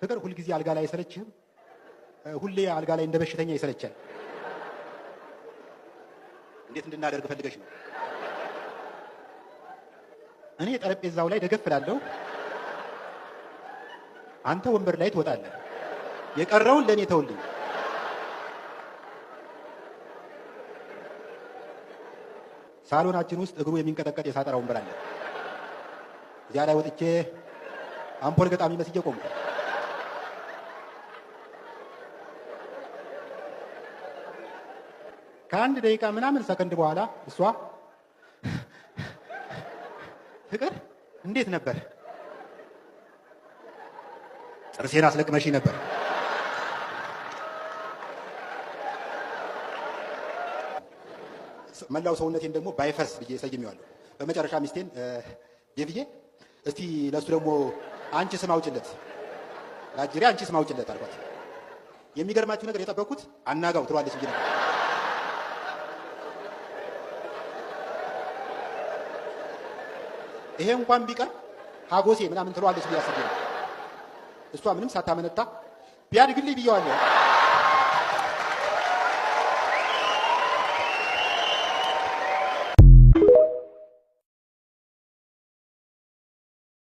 ፍቅር ሁልጊዜ አልጋ ላይ አይሰለችህም? ሁሌ አልጋ ላይ እንደ በሽተኛ ይሰለቻል። እንዴት እንድናደርግ ፈልገሽ ነው? እኔ ጠረጴዛው ላይ ደገፍ እላለሁ፣ አንተ ወንበር ላይ ትወጣለህ። የቀረውን ለእኔ ተውልኝ። ሳሎናችን ውስጥ እግሩ የሚንቀጠቀጥ የሳጠራ ወንበር አለ። እዚያ ላይ ወጥቼ አምፖል ገጣሚ መስዬ ቆምኩ። ከአንድ ደቂቃ ምናምን ሰከንድ በኋላ እሷ ፍቅር እንዴት ነበር? ጥርሴን አስለቅመሽ ነበር። መላው ሰውነቴን ደግሞ ባይፈርስ ብዬ ሰይሜዋለሁ። በመጨረሻ ሚስቴን የብዬ እስቲ ለሱ ደግሞ አንቺ ስም አውጭለት፣ ላጅሬ አንቺ ስም አውጭለት አልኳት። የሚገርማችሁ ነገር የጠበቅኩት አናጋው ትሏለች ብዬ ነበር። ይሄ እንኳን ቢቀር ሀጎሴ ምናምን ትሏለች ብዬ አስቤ ነበር። እሷ ምንም ሳታመነታ ቢያድግልኝ ብየዋለሁ።